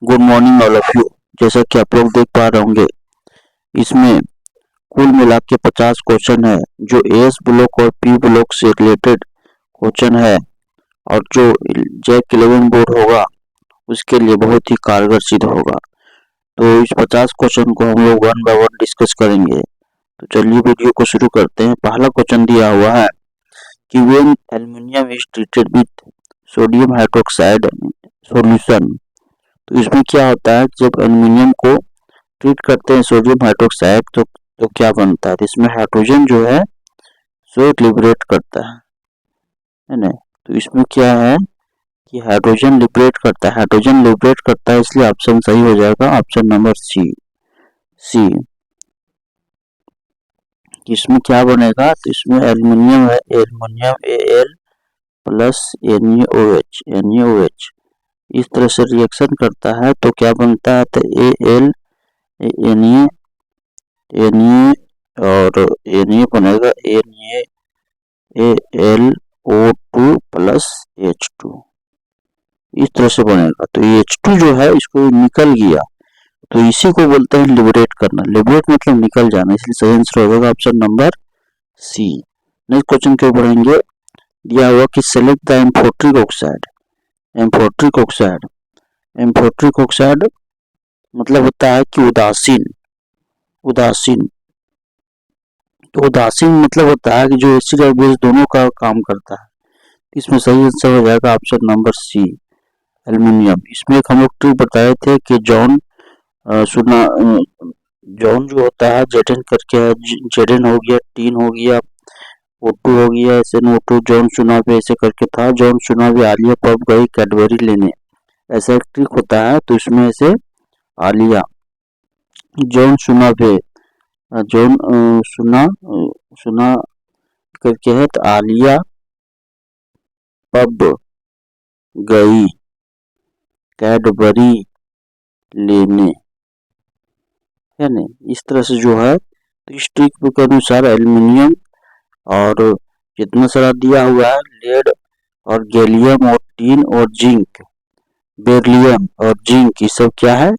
Good morning all of you. जैसा कि आप लोग देख पा रहे होंगे, इसमें कुल मिला के 50 क्वेश्चन है जो एस ब्लॉक और पी ब्लॉक से रिलेटेड क्वेश्चन है और जो जैक 11 बोर्ड होगा उसके लिए बहुत ही कारगर सिद्ध होगा। तो इस 50 क्वेश्चन को हम लोग वन बाय वन डिस्कस करेंगे। तो चलिए वीडियो को शुरू करते हैं। पहला क्वेश्चन दिया हुआ है कि when aluminium is treated with sodium hydroxide solution. तो इसमें क्या होता है, जब एल्युमिनियम को ट्रीट करते हैं सोडियम हाइड्रोक्साइड तो क्या बनता है। तो इसमें हाइड्रोजन जो है सो लिबरेट करता है ना। तो इसमें क्या है कि हाइड्रोजन लिबरेट करता है, हाइड्रोजन लिबरेट करता है, इसलिए ऑप्शन सही हो जाएगा ऑप्शन नंबर सी। इसमें क्या बनेगा, तो इसमें एल्युमिनियम है, एल्युमिनियम Al प्लस NaOH इस तरह से रिएक्शन करता है तो क्या बनता है, तो Al Na और Na बनेगा NaAlO2 प्लस H2 इस तरह से बनेगा। तो H2 जो है इसको निकल गया तो इसी को बोलते हैं लिबरेट करना। लिबरेट मतलब निकल जाना, इसलिए सही आंसर हो जाएगा option number C. Next question क्यों बढ़ेंगे, दिया हुआ कि select the amphoteric oxide. Amphoteric oxide, amphoteric oxide मतलब होता है कि उदासीन। उदासीन तो उदासीन मतलब होता है कि जो एसिड और बेस दोनों का काम करता है। इसमें सही आंसर हो जाएगा ऑप्शन नंबर सी एल्युमिनियम। इसमें एक हम लोग ट्रिक बताए थे कि जॉन जो होता है जेडन करके है, जेडन हो गया, टीन हो गया, O2 हो गया, SnO2, जॉन चुनावी ऐसे करके था। जॉन चुनावी आलिया पब गई कैडबरी लेने, ऐसा एक ट्रिक होता है। तो इसमें से आलिया जॉन चुनावे जॉन सुना करके है, तो आलिया पब गई कैडबरी लेने, है ना। इस तरह से जो है, तो इस ट्रिक के अनुसार एल्युमिनियम और जितना सारा दिया हुआ है लेड और गैलियम और टीन और जिंक, बेरिलियम और जिंक, ये सब क्या है,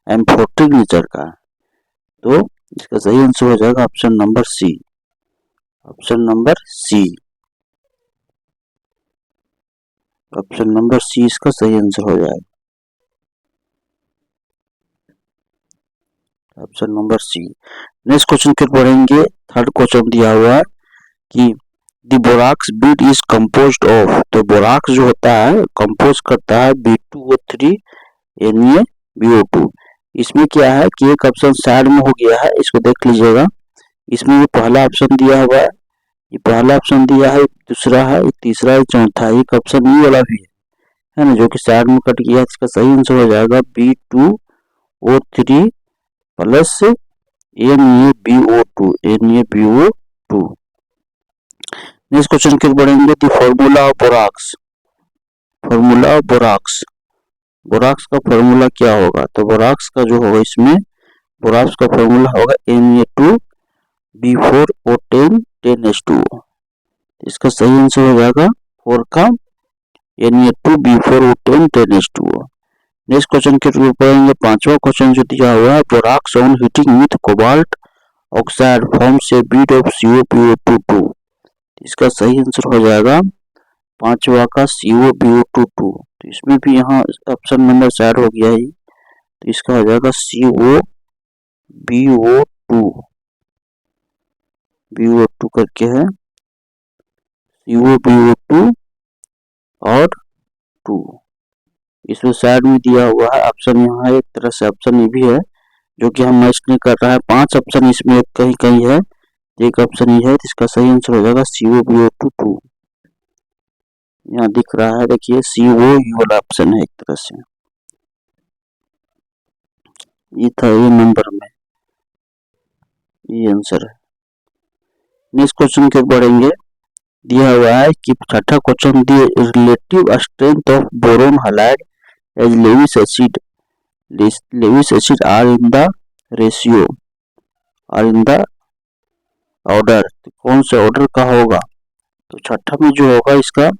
एम्फोट्रिक नेचर का है। तो इसका सही आंसर हो जाएगा option number C. Option number C, option number C इसका सही आंसर हो जाएगा, option number C. Next question के पढ़ेंगे। थर्ड क्वेश्चन दिया हुआ है कि the borax bead is composed of. तो बोराक्स जो होता है कंपोज करता है B2O3 NaBO2। इसमें क्या है कि एक ऑप्शन साइड में हो गया है, इसको देख लीजिएगा। इसमें ये पहला ऑप्शन दिया हुआ है, ये पहला ऑप्शन दिया है, दूसरा है, तीसरा है, चौथा है, एक ऑप्शन ई वाला भी है ना, जो कि साइड में कट गया। इसका सही आंसर हो जाएगा B2O3 plus NaBO2। Next question की बढ़ेंगे। The formula of borax. Formula of borax, borax का फॉर्मूला क्या होगा, तो बोराक्स का जो होगा, इसमें बोराक्स का फॉर्मूला होगा Na2B4O10 10H2O। इसका सही आंसर हो जाएगा 4 का Na2B4O10 10H2O। नेक्स्ट क्वेश्चन के थ्रू पढ़ेंगे। पांचवा क्वेश्चन जो दिया हुआ है, borax on heating with cobalt oxide forms a bead of COPO2। इसका सही आंसर हो जाएगा पांचवा का COPO2। तो इसमें भी यहाँ ऑप्शन नंबर 4 हो गया है, तो इसका हो जाएगा BO2 करके है, COPO2 और 2। इसमें साइड में दिया हुआ है ऑप्शन, यहाँ एक तरह से ऑप्शन ये भी है जो कि हम मैच नहीं कर रहा है। 5 ऑप्शन इसमें कहीं कहीं है, एक ऑप्शन ये है, तो इसका सही आंसर हो जाएगा COPO2। यहाँ दिख रहा है, देखिए CO ये वाला ऑप्शन है, एक तरह से ये था, ये नंबर में ये आंसर है। नेक्स्ट क्वेश्चन के बढ़ेंगे। दिया हुआ है कि छठा question, the relative strength of boron halide as Lewis acid. Lewis acid are in the ratio, are in the order. कौन से ऑर्डर का होगा, तो छठा में जो होगा इसका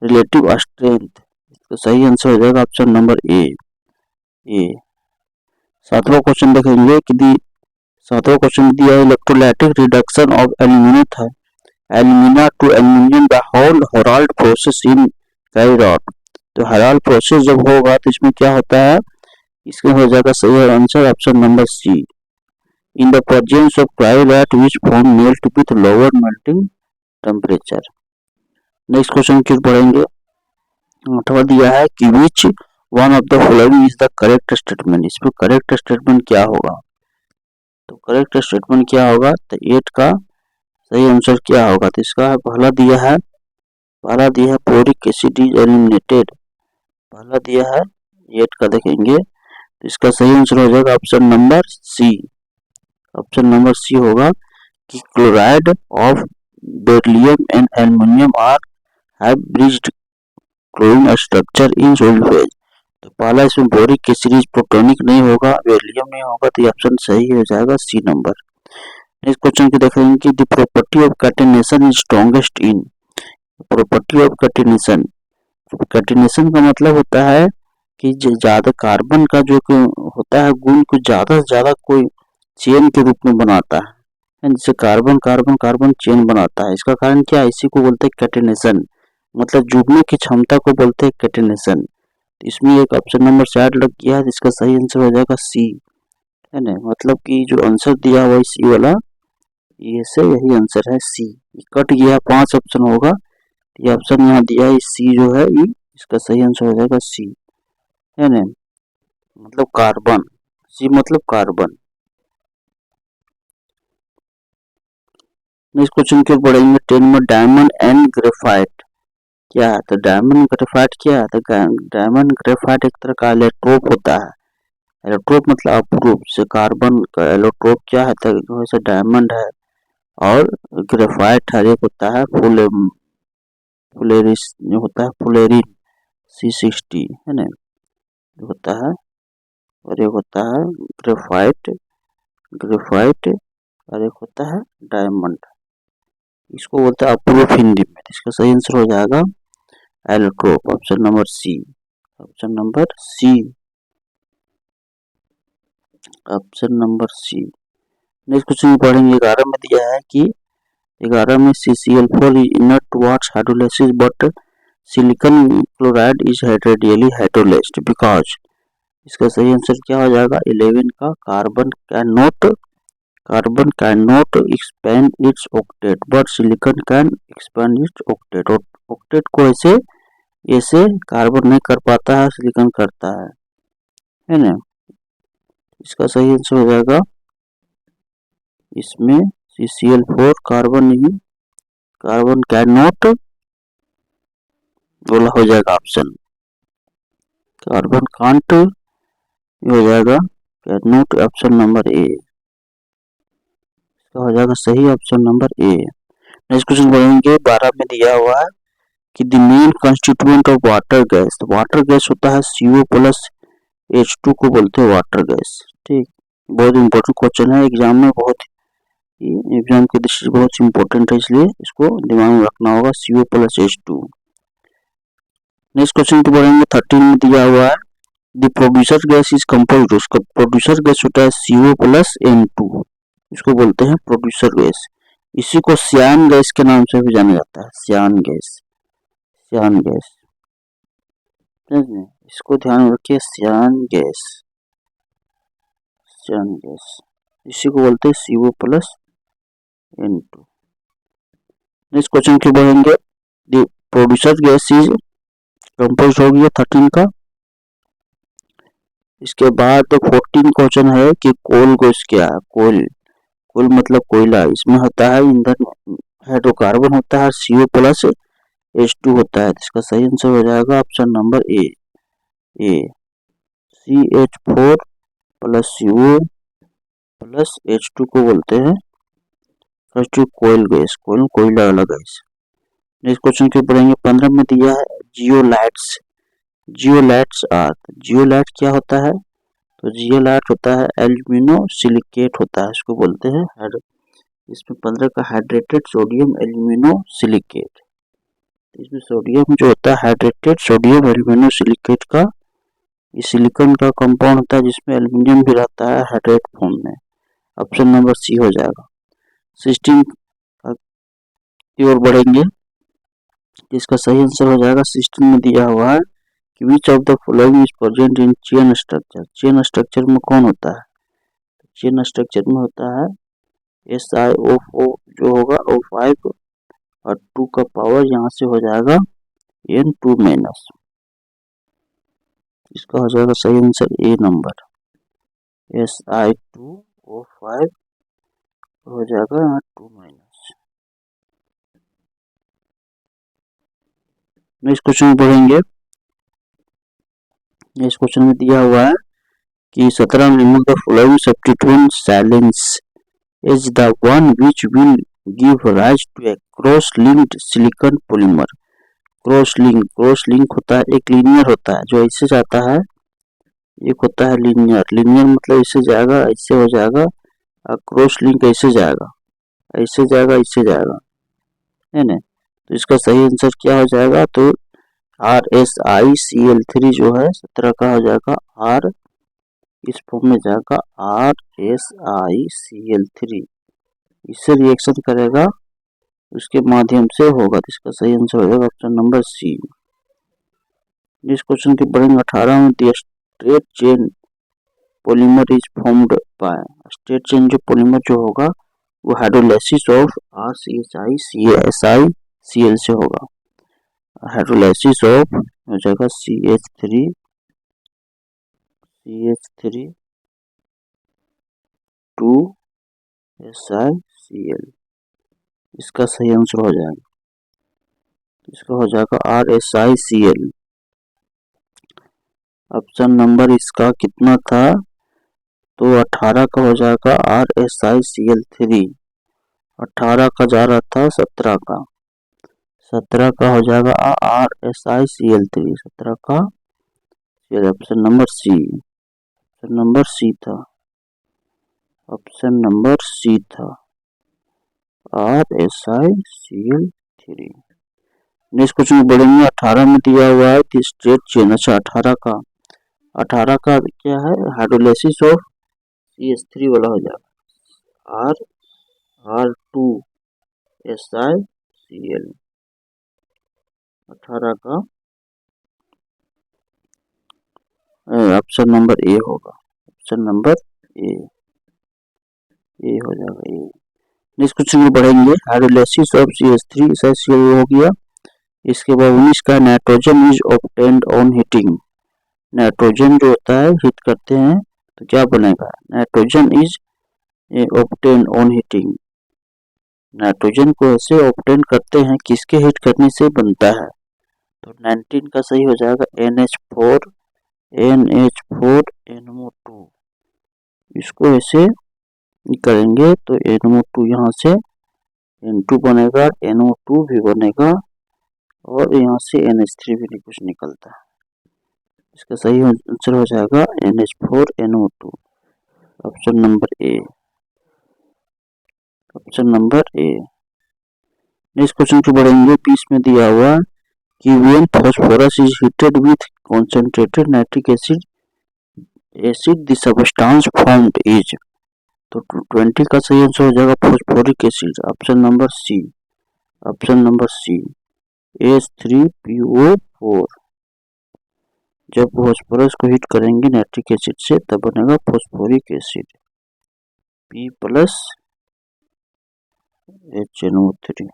रिलेटिव स्ट्रेंथ, इसका सही आंसर हो जाएगा ऑप्शन नंबर ए। ए। सातवां क्वेश्चन देखेंगे कि सातवां क्वेश्चन दिया है electrolytic reduction of alumina to aluminium by Heroult process in carried out. तो हेराल्ड प्रोसेस जब होगा तो इसमें क्या होता है, इसका हो जाएगा सही answer option number C, in the presence of cryolite which form melt with lower melting temperature. Next question क्यों पढ़ेंगे। अथवा दिया है कि which one of the following is the correct statement. इसमें करेक्ट स्टेटमेंट क्या होगा, तो करेक्ट स्टेटमेंट क्या होगा, तो 8 का सही आंसर क्या होगा, तो इसका पहला दिया है बोरिक एसिड इज एलिमिनेटेड, पहला दिया है 8 का देखेंगे, तो इसका सही आंसर हो जाएगा option number C. Option number C होगा कि chloride of beryllium and aluminium are have bridged chlorine structure in solid phase. तो पहला इसमें बोरिक एसिड प्रोटॉनिक नहीं होगा, बेरिलियम नहीं होगा, तो ये ऑप्शन सही हो जाएगा सी नंबर। नेक्स्ट क्वेश्चन की देखेंगे कि the property of catenation is strongest in. Property of catenation, catenation का मतलब होता है कि ज्यादा कार्बन का जो होता है गुण को ज्यादा से ज्यादा कोई चेन के रूप में बनाता है, जिससे कार्बन कार्बन कार्बन चेन बनाता है। इसका कारण क्या है, इसी को बोलते हैं कैटेनेशन, मतलब जुड़ने की क्षमता को बोलते हैं कैटेनेशन। इसमें एक ऑप्शन नंबर 4 लग गया है, जिसका सही आंसर हो जाएगा सी, है ना। मतलब कि जो आंसर दिया हुआ है सी वाला, ये से यही आंसर है सी। कट गया 5 ऑप्शन होगा, ये ऑप्शन यहाँ दिया है सी जो है, ये इसका सही आंसर हो जाएगा सी, है ना। मतलब कार्बन, सी मतलब कार्बन। नेक्स्ट क्वेश्चन क्यों पढ़ेंगे 10 में, डायमंड एंड ग्रेफाइट क्या है, तो डायमंड ग्रेफाइट क्या है, तो डायमंड ग्रेफाइट एक तरह का एलोट्रोप होता है। एलोट्रोप मतलब अपरूप से, कार्बन का एलोट्रोप क्या है, तो जैसे डायमंड है और ग्रेफाइट हर एक होता है फुलेरिस होता है, फुलेरिन C60 है ना होता है, और एक होता है ग्रेफाइट और एक होता है डायमंड, इसको बोलते हैं अपरूप हिंदी में। इसका सही आंसर हो जाएगा allotrope, option number C, option number C, option number C. Next question पढ़ेंगे 11 में दिया है कि 11 में CCl4 is inert towards hydrolysis but silicon chloride is radially hydrolyzed because। इसका सही आंसर क्या हो जाएगा 11 का, carbon can not expand it's octet but silicon can expand it's octet. Octet को ऐसे कार्बन नहीं कर पाता है, सिलिकॉन करता है ना। इसका सही आंसर हो जाएगा इसमें CCl4 कार्बन नहीं, कार्बन कैन नॉट बोला हो जाएगा ऑप्शन, कार्बन कांट हो जाएगा कैन नॉट, ऑप्शन नंबर ए, इसका हो जाएगा सही option number A. Next question पढ़ेंगे 12 में दिया हुआ है कि the main constituent of water gas, तो वाटर गैस होता है CO प्लस H2 को बोलते हैं वाटर गैस। ठीक, बहुत इंपॉर्टेंट क्वेश्चन है एग्जाम में, एग्जाम की दृष्टि से बहुत इंपॉर्टेंट है, इसलिए इसको दिमाग में रखना होगा CO plus H2। Next question को पढ़ेंगे 13 में दिया हुआ है the producer gas is composed, उसका प्रोड्यूसर गैस होता है CO प्लस N2, इसको बोलते हैं प्रोड्यूसर गैस। इसी को सियान गैस के नाम से भी जाना जाता है, सियान गैस, इसको ध्यान में रखिए, सियान गैस, इसी को बोलते हैं CO plus N2। Next question क्यों बढ़ेंगे the producer gas is compose हो गया 13 का। इसके बाद 14 क्वेश्चन है कि कोल गैस क्या है, कोल मतलब कोयला, इसमें होता है ईंधन, हाइड्रोकार्बन होता है, CO प्लस H2 होता है। इसका सही आंसर हो जाएगा ऑप्शन नंबर ए, CH4 plus CO plus H2 को बोलते हैं फर्स्ट कोयल गैस, कोयला वाला गैस। नेक्स्ट क्वेश्चन क्यों पढ़ेंगे 15 में दिया है जियोलाइट्स आर, जियोलाइट क्या होता है, तो जियोलाइट होता है एल्यूमिनो सिलिकेट होता है, इसको बोलते हैं इसमें 15 का हाइड्रेटेड सोडियम एल्यूमिनो सिलिकेट, इसमें सोडियम जो होता है हाइड्रेटेड सोडियम एल्यूमिनो सिलिकेट का ये सिलिकॉन का कंपाउंड होता है जिसमें एल्युमिनियम भी रहता है हाइड्रेट फॉर्म में। ऑप्शन नंबर सी हो जाएगा। 16 की ओर बढ़ेंगे, इसका सही आंसर हो जाएगा 16 में दिया हुआ है कि विच of the following is present in chain structure. Chain structure में कौन होता है? चेन स्ट्रक्चर में होता है SiO4 जो होगा O5 और 2 का पावर यहाँ से हो जाएगा N2 माइनस। इसका हो जाएगा सही आंसर ए नंबर, Si2O5 हो जाएगा यहाँ 2 माइनस। नेक्स्ट क्वेश्चन में पढ़ेंगे। नेक्स्ट क्वेश्चन में दिया हुआ है कि 17 number the following substituent silanes is the one which will give rise to a cross linked silicon polymer. Cross link होता है, एक लीनियर होता है जो ऐसे जाता है, एक होता है लीनियर। लीनियर मतलब ऐसे जाएगा, ऐसे हो जाएगा, और क्रॉस लिंक ऐसे जाएगा, ऐसे जाएगा, ऐसे जाएगा, है ना। तो इसका सही आंसर क्या हो जाएगा? तो RSiCl3 जो है 17 का हो जाएगा R, इस फॉर्म में जाएगा RSiCl3, इससे रिएक्शन करेगा, उसके माध्यम से होगा। तो इसका सही आंसर हो जाएगा ऑप्शन नंबर सी। इस क्वेश्चन के बढ़ेंगे 18 में दिया straight chain polymer is formed by. Straight chain जो पॉलीमर जो होगा वो हाइड्रोलाइसिस ऑफ RCHI से होगा। हाइड्रोलाइसिस ऑफ हो जाएगा CH3 2 SiCl, इसका सही आंसर हो जाएगा, इसका हो जाएगा RSiCl। ऑप्शन नंबर इसका कितना था? तो 18 का हो जाएगा RSiCl3, 18 का जा रहा था 17 का, 17 का हो जाएगा RSiCl3, 17 का option number C, option number C था, ऑप्शन नंबर सी था RSiCl3। नेक्स्ट क्वेश्चन बढ़ेंगे। 18 में दिया हुआ है कि स्ट्रेट चेन, अच्छा 18 का क्या है? हाइड्रोलाइसिस ऑफ CH3 वाला हो जाएगा R2SiCl, 18 का ऑप्शन नंबर ए होगा, ऑप्शन नंबर ए हो जाएगा ए। नेक्स्ट क्वेश्चन में बढ़ेंगे। हाइड्रोलाइसिस ऑफ CH3 SiCl हो गया। इसके बाद 19 का nitrogen is obtained on heating. Nitrogen जो होता है हीट करते हैं तो क्या बनेगा? Nitrogen is obtained on heating. Nitrogen को ऐसे ऑब्टेन करते हैं, किसके हीट करने से बनता है? तो 19 का सही हो जाएगा NH4NO2। इसको ऐसे करेंगे तो NO2 यहाँ से N2 बनेगा, NO2 भी बनेगा और यहाँ से NH3 भी कुछ निकलता है। इसका सही आंसर हो जाएगा NH4NO2, option number A, option number A. Next question को बढ़ेंगे। 20 में दिया हुआ कि when phosphorus is heated with concentrated nitric acid the substance formed is. तो 20 का सही आंसर हो जाएगा phosphoric acid, option number C, option number C H3PO4। जब फास्फोरस को हीट करेंगे नाइट्रिक एसिड से तब बनेगा फास्फोरिक एसिड P+HNO3।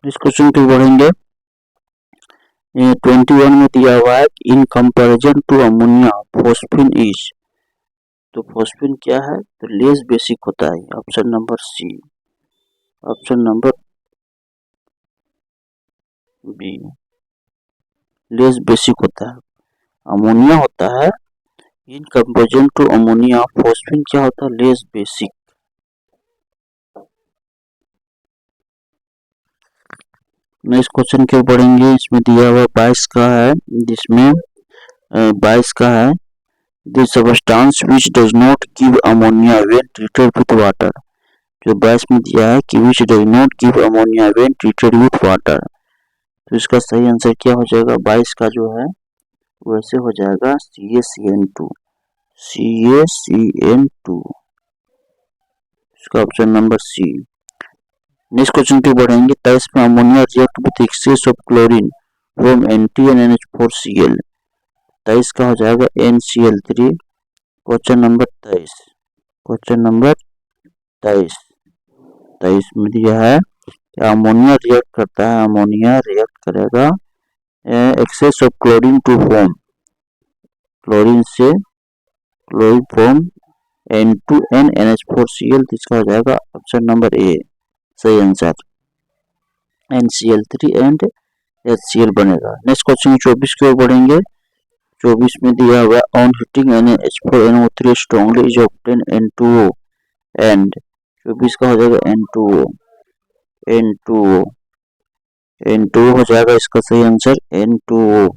इस क्वेश्चन को बढ़ेंगे। 21 में दिया हुआ है in comparison to ammonia phosphine is. तो फॉस्फिन क्या है? तो लेस बेसिक होता है, option number C, option number B, less basic होता है। अमोनिया होता है in comparison to ammonia, phosphine क्या होता है? Less basic. नेक्स्ट क्वेश्चन क्यों पढ़ेंगे। इसमें दिया हुआ 22 का है, जिसमें 22 का है the substance which does not give ammonia when treated with water. जो 22 में दिया है कि which does not give ammonia when treated with water. तो इसका सही आंसर क्या हो जाएगा? 22 का जो है वैसे हो जाएगा CaCN2, CaCN2, इसका option number C. Next question की बढ़ेंगे। 23 में ammonia react with excess of chlorine from NaNH4Cl। 23 का हो जाएगा NCl3। Question number 23, question number 23, 23 में दिया है कि अमोनिया रिएक्ट करता है, अमोनिया रिएक्ट करेगा excess of chlorine to form, chlorine से क्लोरीन फॉर्म N2NNH4Cl। इसका हो जाएगा ऑप्शन नंबर ए सही आंसर, NCl3 एंड HCl बनेगा। नेक्स्ट क्वेश्चन 24 की ओर बढ़ेंगे। 24 में दिया हुआ on heating NaH4NO3 strongly is obtain N2O and 24 का हो जाएगा N2O, N2O, N2O हो जाएगा इसका सही आंसर N2O।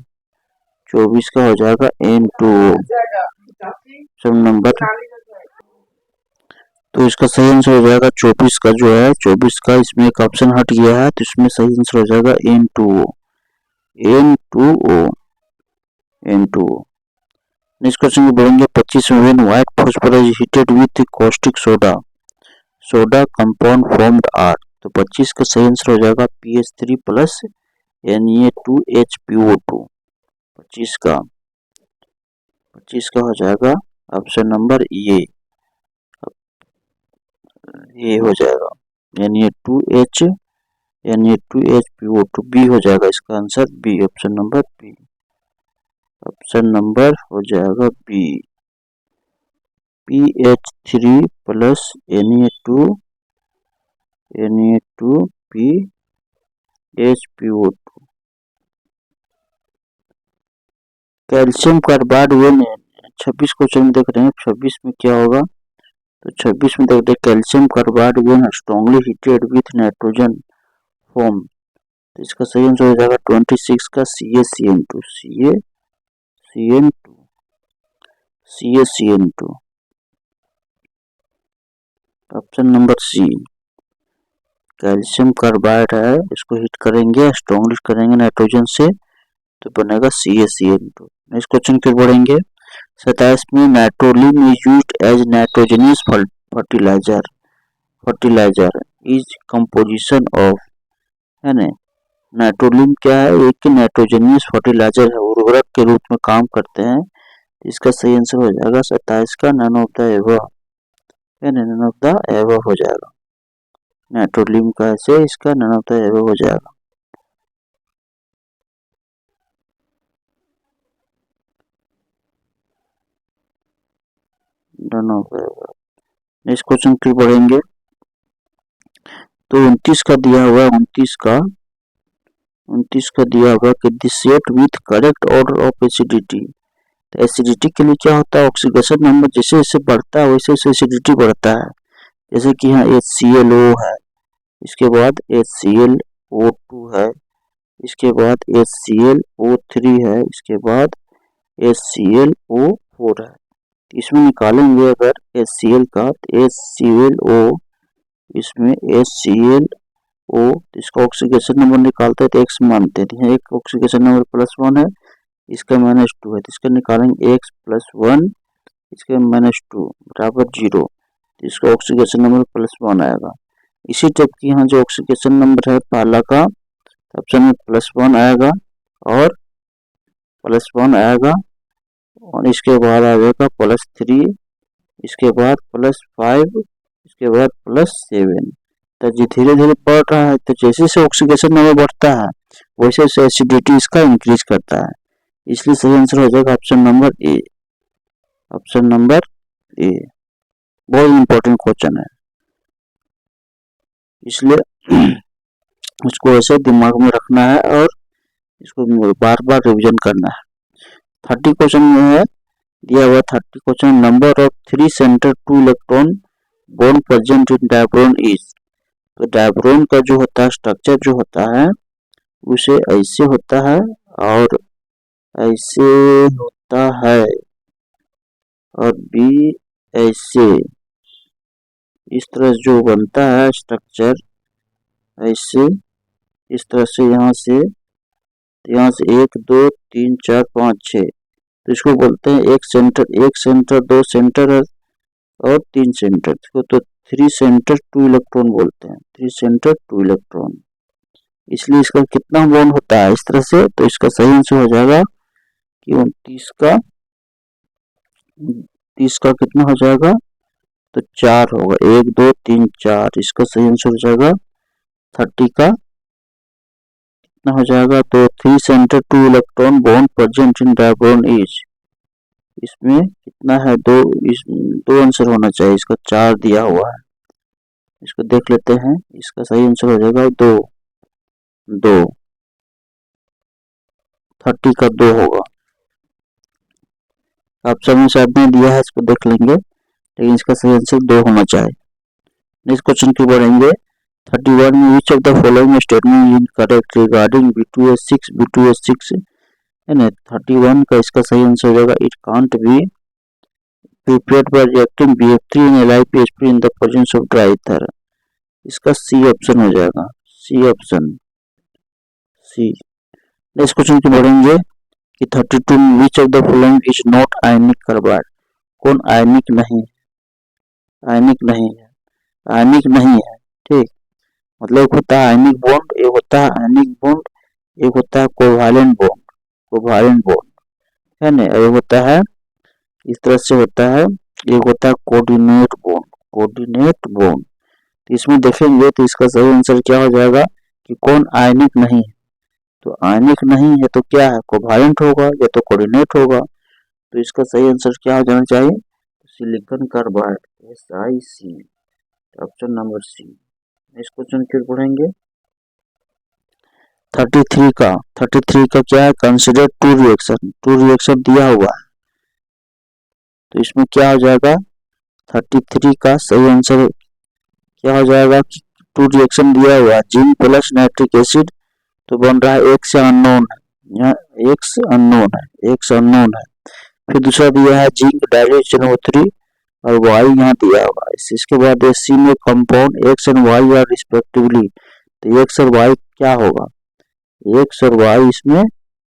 24 का हो जाएगा N2O ऑप्शन नंबर, तो इसका सही आंसर हो जाएगा 24 का जो है, 24 का इसमें एक ऑप्शन हट गया है तो इसमें सही आंसर हो जाएगा N2O, N2O, N2O। Next question को बढ़ेंगे। 25 में when white phosphorus heated with caustic soda, soda compound formed are. तो 25 का सही आंसर हो जाएगा PH3 प्लस Na2HPO2। 25 का हो जाएगा ऑप्शन नंबर ये हो जाएगा Na2HPO2 बी हो जाएगा इसका answer B, option number B, option number हो जाएगा B. PH3 plus Na2PHPO2। Calcium carbide one 26 question में देख रहे हैं। 26 में क्या होगा, तो 26 में देखते हैं calcium carbide one strongly heated with nitrogen form. तो इसका सही आंसर हो जाएगा 26 का CaCN2, CaCN2, option number C. Calcium carbide है, इसको हीट करेंगे, स्ट्रॉन्गली करेंगे नाइट्रोजन से तो बनेगा CaCN2। नेक्स्ट क्वेश्चन की बढ़ेंगे। 27 में nitrolim is used as nitrogenous fertiliser is composition of, है ना। नाइट्रोलिन क्या है, एक नाइट्रोजनियस फर्टिलाइजर है, उर्वरक के रूप में काम करते हैं। इसका सही आंसर हो जाएगा 27 का नन ऑफ द एबव, है ना, नन ऑफ द एबव हो जाएगा। नाइट्रोलिन का ऐसे इसका नन ऑफ द एबव हो जाएगा। नेक्स्ट क्वेश्चन की बढ़ेंगे। तो 29 का दिया हुआ, 29 का दिया हुआ कि डिसेट with correct order of acidity. तो एसिडिटी के लिए क्या होता है, ऑक्सीडेशन नंबर जैसे जैसे बढ़ता है वैसे वैसे एसिडिटी बढ़ता है। जैसे कि यहाँ HClO है, इसके बाद HClO2 है, इसके बाद HClO3 है, इसके बाद HClO4 है। इसमें निकालेंगे अगर HCl का तो HClO, इसमें HClO, इसका ऑक्सीडेशन नंबर निकालते हैं तो x मानते हैं, एक ऑक्सीडेशन नंबर +1 है, इसका -2 है, तो इसका निकालेंगे x + 1, इसका -2 बराबर 0, तो इसका ऑक्सीडेशन नंबर +1 आएगा। इसी टाइप की यहाँ जो ऑक्सीडेशन नंबर है पहला का ऑप्शन में +1 आएगा और +1 आएगा, और इसके बाद आ जाएगा +3, इसके बाद +5, इसके बाद +7। तो जो धीरे धीरे बढ़ रहा है, तो जैसे जैसे ऑक्सीडेशन नंबर बढ़ता है वैसे वैसे एसिडिटी इसका इंक्रीज करता है। इसलिए सही आंसर हो जाएगा option number A, option number ए। बहुत इंपॉर्टेंट क्वेश्चन है, इसलिए इसको ऐसे दिमाग में रखना है और इसको बार बार रिवीजन करना है। 30 क्वेश्चन में है दिया हुआ 30 question, number of 3 centre 2 electron bond present in diborane is. तो डायब्रोन का जो होता है स्ट्रक्चर जो होता है उसे ऐसे होता है और ऐसे होता है, और बी ऐसे, इस तरह जो बनता है स्ट्रक्चर ऐसे, इस तरह से यहाँ से 1 2 3 4 5 6, तो इसको बोलते हैं एक सेंटर, दो सेंटर है और 3 सेंटर, इसको तो 3 सेंटर 2 इलेक्ट्रॉन बोलते हैं, 3 सेंटर 2 इलेक्ट्रॉन। इसलिए इसका कितना बॉन्ड होता है इस तरह से, तो इसका सही आंसर हो जाएगा कि 30 का कितना हो जाएगा, तो 4 होगा, 1 2 3 4, इसका सही आंसर हो जाएगा 30 का कितना हो जाएगा, तो 3 centre 2 electron bond present in diborane is, इसमें कितना है, दो आंसर होना चाहिए, इसका 4 दिया हुआ है, इसको देख लेते हैं, इसका सही आंसर हो जाएगा 2 30 का 2 होगा। ऑप्शन में शायद नहीं दिया है, इसको देख लेंगे, लेकिन इसका सही आंसर 2 होना चाहिए। नेक्स्ट क्वेश्चन की बढ़ेंगे 31 में which of the following statement is incorrect regarding B2H6 है ना, 31 का इसका सही आंसर हो जाएगा it can't be prepared by reacting BF3 and LiPsP in the presence of dry ether, इसका सी ऑप्शन हो जाएगा, C option C. Next question की बढ़ेंगे कि 32 में which of the following is not ionic carbide, कौन आयनिक नहीं है, आयनिक नहीं है, आयनिक नहीं है, ठीक, मतलब एक होता है आयनिक बॉन्ड, एक होता है आयनिक बॉन्ड, एक होता है कोवैलेंट बॉन्ड है ना, एक होता है इस तरह से होता है, एक होता है कोऑर्डिनेट बॉन्ड। तो इसमें देखेंगे तो इसका सही आंसर क्या हो जाएगा कि कौन आयनिक नहीं है, तो आयनिक नहीं है तो क्या है, कोवैलेंट होगा या तो कोऑर्डिनेट होगा, तो इसका सही आंसर क्या हो जाना चाहिए, silicon carbide, SiC, option number C. Next question फिर पढ़ेंगे 33 का क्या है, कंसीडर टू रिएक्शन दिया हुआ है, तो इसमें क्या हो जाएगा 33 का सही आंसर क्या हो जाएगा कि 2 रिएक्शन दिया हुआ है, जिंक प्लस नाइट्रिक एसिड, तो बन रहा है एक्स अननोन है, यहाँ एक्स अननोन है, फिर दूसरा दिया है जिंक डाइऑक्साइड और वाई यहाँ दिया हुआ है, इसके बाद सी में compound X and Y are respectively, तो एक्स और वाई क्या होगा, एक्स और वाई इसमें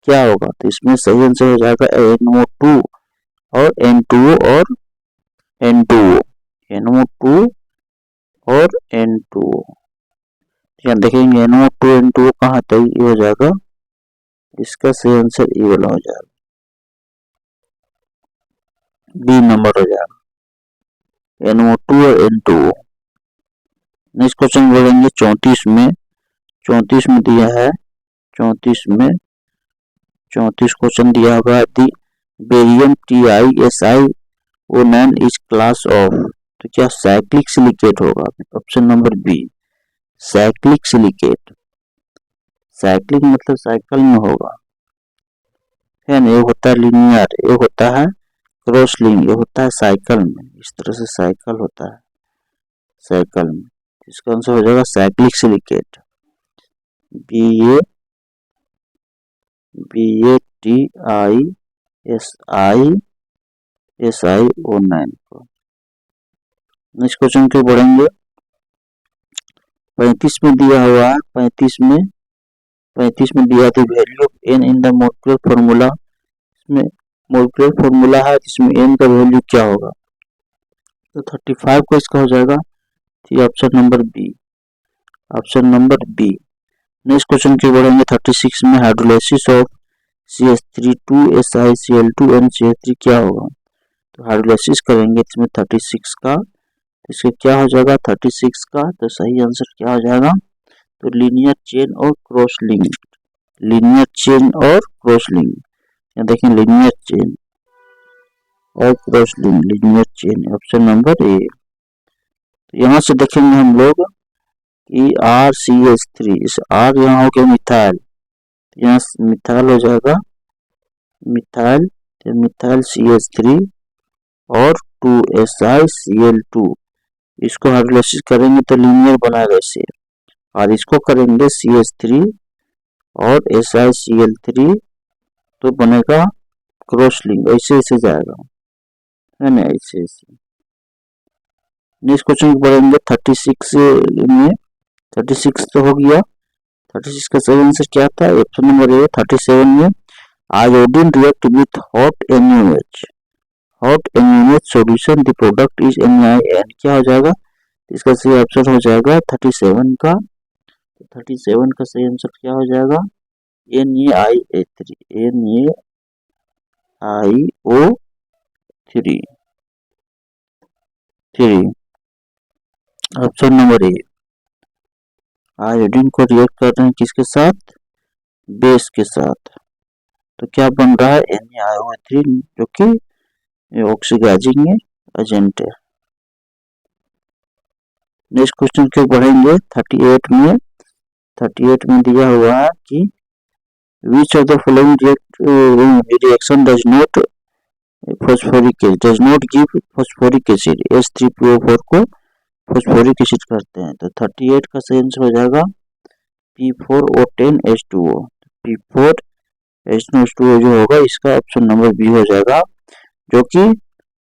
क्या होगा, तो इसमें सही आंसर हो जाएगा NO2 और N2O और NO2 और N2O, यहाँ देखेंगे NO2 N2O कहाँ था, ये हो जाएगा, इसका सही आंसर ये वाला हो जाएगा, बी नंबर हो जाएगा, NO2 और N2O। नेक्स्ट क्वेश्चन बोलेंगे 34 में दिया है, 34 क्वेश्चन दिया हुआ है, the barium TiSiO9 is class of, तो क्या साइक्लिक सिलिकेट होगा, option number B, cyclic silicate, cyclic मतलब साइकिल में होगा है ना, एक होता है लीनियर, एक होता है क्रॉस लिंक, एक होता है साइकिल में, इस तरह से साइकिल होता है, साइकिल में, इसका आंसर हो जाएगा साइक्लिक सिलिकेट, BATISiO9 को। नेक्स्ट क्वेश्चन के बढ़ेंगे 35 में दिया हुआ है, 35 में दिया था value of n in the molecular formula, इसमें मोलेकुलर फॉर्मूला है जिसमें n का वैल्यू क्या होगा, तो 35 को इसका हो जाएगा option number B. Next question की बढ़ेंगे 36 में hydrolysis of CH3 2SiCl2 and CH3 क्या होगा, तो हाइड्रोलाइसिस करेंगे इसमें 36 का, इसके क्या हो जाएगा 36 का, तो सही आंसर क्या हो जाएगा, तो लीनियर चेन और क्रॉस लिंक, यहाँ देखें लीनियर चेन और क्रॉस लिंक, ऑप्शन नंबर ए। यहाँ से देखेंगे हम लोग कि RCH3, इस R यहाँ हो गया मिथाइल, यहाँ मिथाइल हो जाएगा, मिथाइल CH3 और 2SiCl2, इसको हाइड्रोलाइसिस करेंगे तो लीनियर बनाएगा इसे, और इसको करेंगे CH3 और SiCl3 तो बनेगा क्रॉस लिंक, ऐसे जाएगा है ना, ऐसे। नेक्स्ट क्वेश्चन पढ़ेंगे 36 तो हो गया, 36 का सही आंसर क्या था, ऑप्शन नंबर ए। 37 में iodine react with hot NaOH, hot NaOH solution, the product is NaN। क्या हो जाएगा? इसका सही ऑप्शन हो जाएगा 37 का। 37 का सही आंसर क्या हो जाएगा? NaIO3, NaIO3। ऑप्शन नंबर ए। आयोडीन को रिएक्ट कर रहे हैं किसके साथ? बेस के साथ। तो क्या बन रहा है? NaIO3, जो कि ऑक्सीडाइजिंग एजेंट है। नेक्स्ट क्वेश्चन के बढ़ेंगे 38 में दिया हुआ है कि which of the following reaction does not give phosphoric acid, H3PO4 को फॉस्फोरिक एसिड करते हैं। तो 38 का सही आंसर हो जाएगा P4O10H2O। P4H2O जो होगा इसका ऑप्शन नंबर बी हो जाएगा, जो कि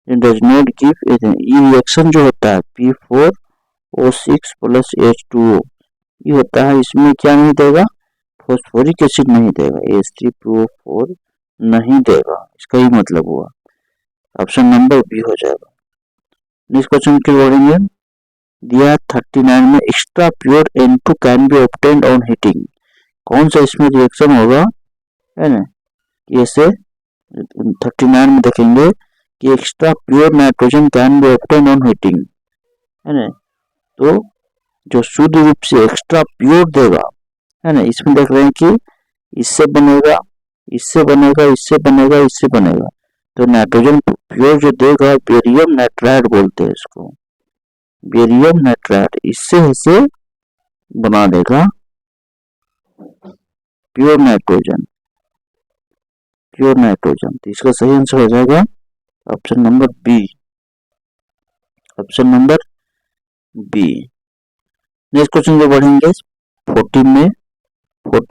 डज नॉट गिव। ये रिएक्शन जो होता है P4O6 + H2O, ये होता है, इसमें क्या नहीं देगा? फॉस्फोरिक एसिड नहीं देगा, H3PO4 नहीं देगा। इसका ही मतलब हुआ, ऑप्शन नंबर बी हो जाएगा। नेक्स्ट क्वेश्चन की बढ़ेंगे। दिया 39 में extra pure N2 can be obtained on heating. कौन सा इसमें रिएक्शन होगा, है ना? ऐसे 39 में देखेंगे कि extra pure nitrogen can be obtained on heating, है ना? तो जो शुद्ध रूप से एक्स्ट्रा प्योर देगा, है ना, इसमें देख रहे हैं कि इससे बनेगा, इससे बनेगा, इससे बनेगा, इससे बनेगा। तो नाइट्रोजन प्योर जो देगा बेरियम नाइट्राइड बोलते हैं इसको, बेरियम नाइट्राइड, इससे इसे बना देगा प्योर नाइट्रोजन। तो इसका सही आंसर हो जाएगा option number B. Next question पे बढ़ेंगे 40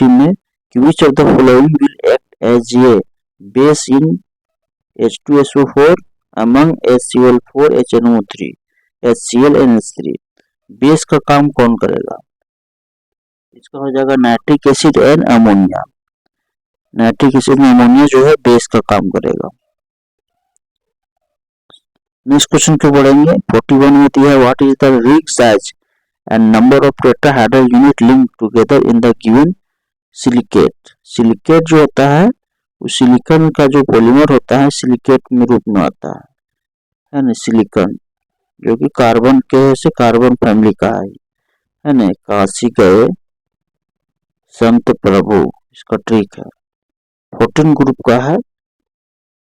में कि which of the following will act as a base in H2SO4 among HCl4 HNO3 HCl NH3। Base का काम कौन करेगा? इसका हो जाएगा nitric acid and ammonia. Nitric acid में अमोनिया जो है बेस का काम करेगा। नेक्स्ट क्वेश्चन को बढ़ेंगे 41 में दिया है what is the ring size and number of tetrahedral unit linked together in the given silicate. Silicate जो होता है उस सिलिकॉन का जो पॉलीमर होता है सिलिकेट में रूप में आता है ना? सिलिकॉन जो कि कार्बन के से कार्बन फैमिली का है ना? काशी गए संत प्रभु, इसका ट्रिक है। 14 ग्रुप का है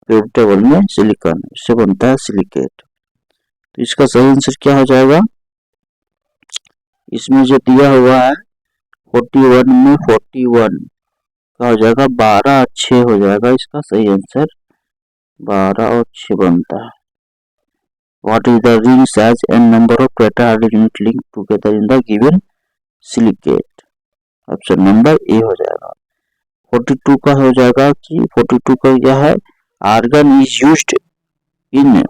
पीरियोडिक टेबल में सिलिकॉन, इससे बनता है सिलिकेट। तो इसका सही आंसर क्या हो जाएगा? इसमें जो दिया हुआ है 41 में 41 का हो जाएगा 12 और 6 हो जाएगा। इसका सही आंसर 12 और 6 बनता है। What is the ring size and number of tetrahedral unit linked together in the given silicate. Option number ए हो जाएगा। 42 का हो जाएगा कि 42 का क्या है? Argon is used in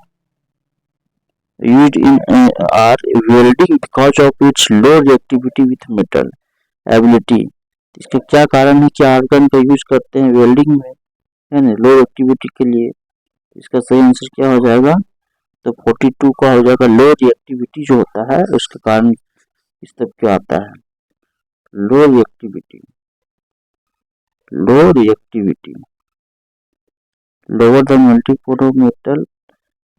welding because of its low reactivity with metal ability। इसका क्या कारण है कि आर्गन का यूज करते हैं वेल्डिंग में, है ना, लो रिएक्टिविटी के लिए। इसका सही आंसर क्या हो जाएगा? तो 42 का हो जाएगा लो रिएक्टिविटी जो होता है उसके कारण इस तब क्या आता है? लो रिएक्टिविटी लोअर द मल्टीपोरो मेटल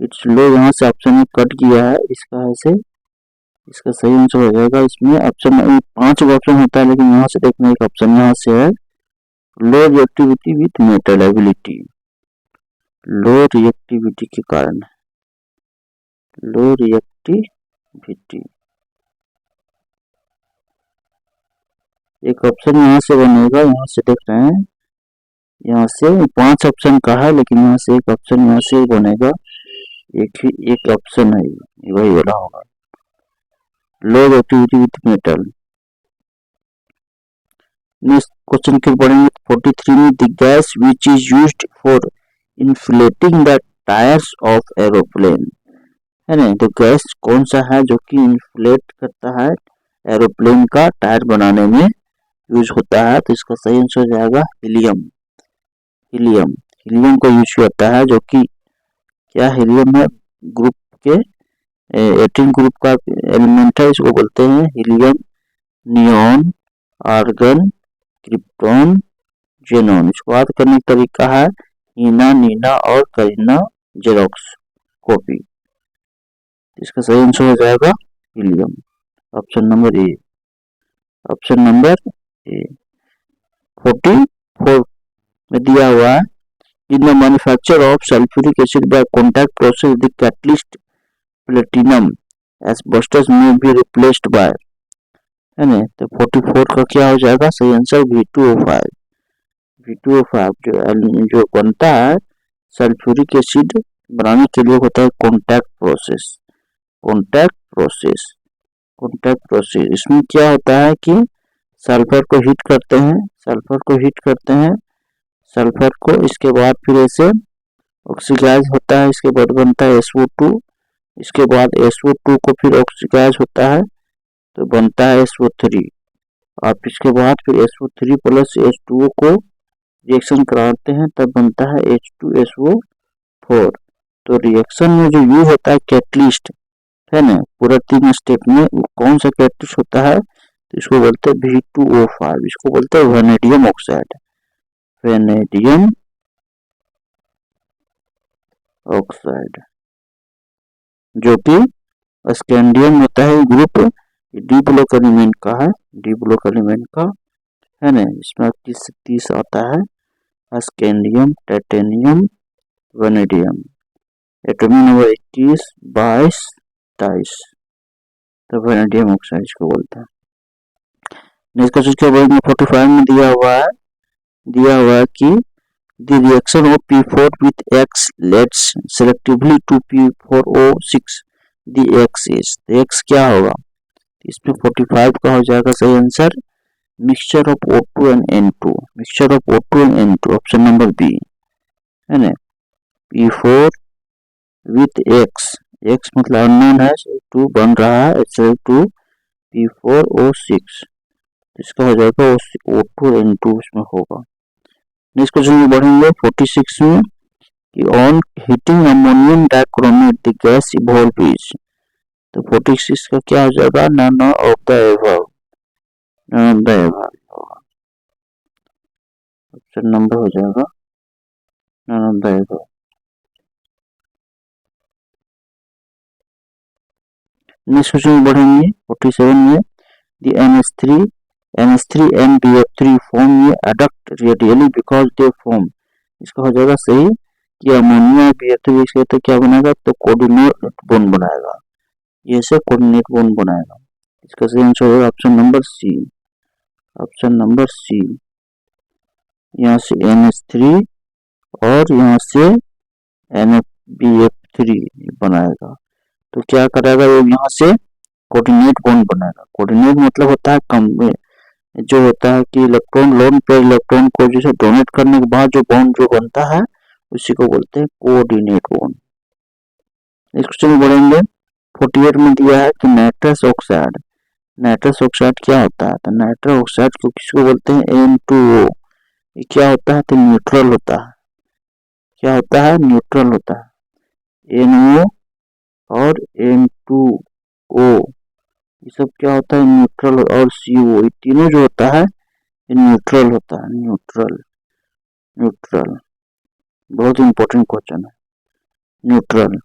इट्स लो। यहाँ से ऑप्शन में कट किया है, इसका ऐसे, इसका सही आंसर हो जाएगा। इसमें ऑप्शन 5 ऑप्शन होता है, लेकिन यहाँ से देखना एक ऑप्शन यहाँ से है low reactivity with metal ability. Low reactivity के कारण लो रिएक्टिविटी एक ऑप्शन यहाँ से बनेगा। यहाँ से देख रहे हैं, यहाँ से 5 ऑप्शन का है, लेकिन यहाँ से एक ऑप्शन यहाँ से बनेगा। एक ऑप्शन है वही वाला होगा लो reactivity with metal. Next question के पढ़ेंगे 43 में the gas which is used for inflating the tyres of aeroplane, है ना? तो गैस कौन सा है जो कि इन्फ्लेट करता है एरोप्लेन का टायर बनाने में यूज होता है? तो इसका सही आंसर हो जाएगा हीलियम। हीलियम, हीलियम का यूज होता है, जो कि क्या हीलियम है, ग्रुप के 18 ग्रुप का एलिमेंट है, इसको बोलते हैं helium, neon, argon, krypton, xenon. इसको याद करने का तरीका है हीना, नीना और करीना जेरोक्स कॉपी। इसका सही आंसर हो जाएगा helium, option number A. Option number ए 44 में दिया हुआ है, in the manufacture of sulphuric acid by contact process the catalyst platinum asbestos में बी रिप्लेस्ड बाय, है ना। तो 44 का क्या हो जाएगा सही आंसर V2O5। V2O5 जो बनता है सल्फ्यूरिक एसिड बनाने के लिए होता है contact process. Contact process, contact process, इसमें क्या होता है कि सल्फर को हीट करते हैं, सल्फर को हीट करते हैं, सल्फर को, इसके बाद फिर ऐसे ऑक्सीडाइज होता है, इसके बाद बनता है SO2, इसके बाद SO2 को फिर ऑक्सीडाइज होता है तो बनता है SO3, और इसके बाद फिर SO3 प्लस H2O को रिएक्शन कराते हैं तब बनता है H2SO4। तो रिएक्शन में जो यूज होता है कैटलिस्ट, है ना, पूरा 3 स्टेप में कौन सा कैटलिस्ट होता है, तो इसको बोलते हैं V2O5, इसको बोलते हैं वेनेडियम ऑक्साइड, वेनेडियम ऑक्साइड, जो कि स्कैंडियम होता है ग्रुप डी ब्लॉक एलिमेंट का है, डी ब्लॉक एलिमेंट का, है ना। इसमें 30 आता है, scandium, titanium, vanadium, atomic number 21, 22, 23, तो वेनेडियम ऑक्साइड इसको बोलते हैं। नेक्स्ट क्वेश्चन के बारे में 45 में दिया हुआ है कि the reaction of P4 with X leads selectively to P4O6, the X is, तो X क्या होगा, इसमें 45 का हो जाएगा सही answer mixture of O2 and N2, mixture of O2 and N2, option number B, है ना। P4 with X, X मतलब अननोन है, 2 बन रहा है, SL2 P4O6, इसका हो जाएगा O2 N2 इसमें होगा। नेक्स्ट क्वेश्चन में बढ़ेंगे 46 में कि on heating ammonium dichromate the gas evolve is, तो 46 का क्या हो जाएगा none of the above, none of the above, option number हो जाएगा none of the above. Next question में बढ़ेंगे 47 में the NH3 and BF3 form ये adduct readily because they form, इसका हो जाएगा सही कि अमोनिया BF3 इसके तो क्या बनाएगा, तो कोऑर्डिनेट बॉन्ड बनाएगा, ये से कोऑर्डिनेट बॉन्ड बनाएगा, इसका सही आंसर होगा option number C, option number C. यहाँ से NH3 और यहाँ से BF3 बनाएगा, तो क्या करेगा वो यहाँ से कोऑर्डिनेट बॉन्ड बनाएगा। कोऑर्डिनेट मतलब होता है कम, जो होता है कि इलेक्ट्रॉन लोन पे इलेक्ट्रॉन को जैसे डोनेट करने के बाद जो बॉन्ड जो बनता है उसी को बोलते हैं कोऑर्डिनेट बॉन्ड। इस क्वेश्चन में बढ़ेंगे 48 में दिया है कि नाइट्रस ऑक्साइड, नाइट्रस ऑक्साइड क्या होता है, तो नाइट्रस ऑक्साइड को किसको बोलते हैं N2O, ये क्या होता है, तो न्यूट्रल होता है, क्या होता है, न्यूट्रल होता है, NO और N2O ये सब क्या होता है न्यूट्रल, और CO ये तीनों जो होता है ये न्यूट्रल होता है, न्यूट्रल, न्यूट्रल, बहुत इंपॉर्टेंट क्वेश्चन है, न्यूट्रल,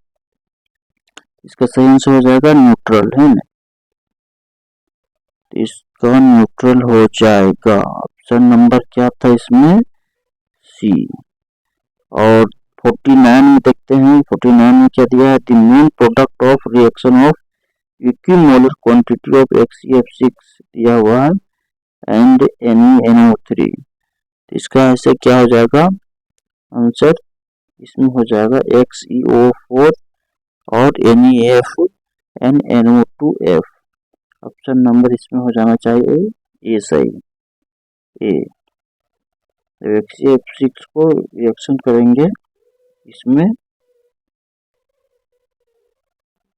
इसका सही आंसर हो जाएगा न्यूट्रल, है ना, तो इसका न्यूट्रल हो जाएगा ऑप्शन नंबर क्या था इसमें सी। और 49 में देखते हैं 49 में क्या दिया है, the main product of reaction of equimolar quantity of XeF6 दिया हुआ है एंड NeNO3, इसका ऐसे क्या हो जाएगा आंसर, इसमें हो जाएगा XeO4 और NeF and NO2F, option number इसमें हो जाना चाहिए ए सही, ए। XeF6 को रिएक्शन करेंगे इसमें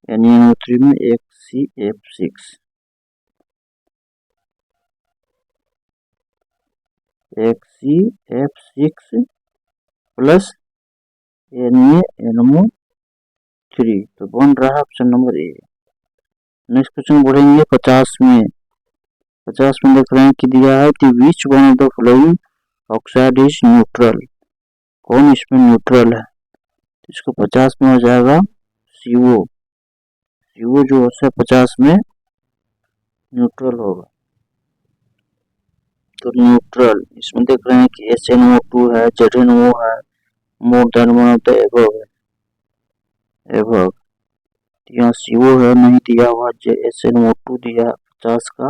NeNO3 में XeF6, XeF6 प्लस NaNO3, तो बन रहा है option number A. Next question बढ़ेंगे 50 में। 50 में देख रहे हैं कि दिया है कि which one of the following oxide is neutral, कौन इसमें न्यूट्रल है। इसको 50 में हो जाएगा CO। CO जो है 50 में न्यूट्रल होगा। तो न्यूट्रल इसमें देख रहे हैं कि SnO2 है, ZnO है, more than one of the above. यहाँ CO है नहीं दिया हुआ, SnO2 दिया है 50 का।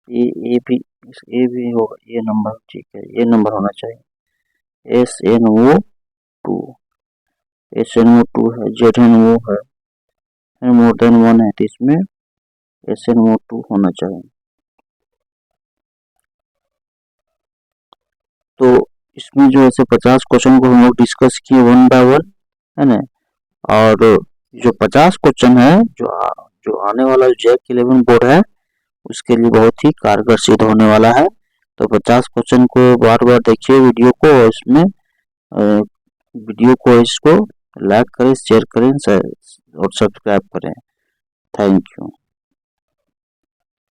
ये भी होगा, ये नंबर ठीक है, ये नंबर होना चाहिए। SnO2 है, ZnO है, मोर देन वन है, तो इसमें SnO2 होना चाहिए। तो इसमें जो ऐसे 50 क्वेश्चन को हम लोग डिस्कस किए वन बाय वन, है ना। और जो 50 क्वेश्चन है जो आने वाला JEC 11 बोर्ड है उसके लिए बहुत ही कारगर सिद्ध होने वाला है। तो 50 क्वेश्चन को बार बार देखिए वीडियो को, और इसमें इसको लाइक करें, शेयर करें और सब्सक्राइब करें। Thank you.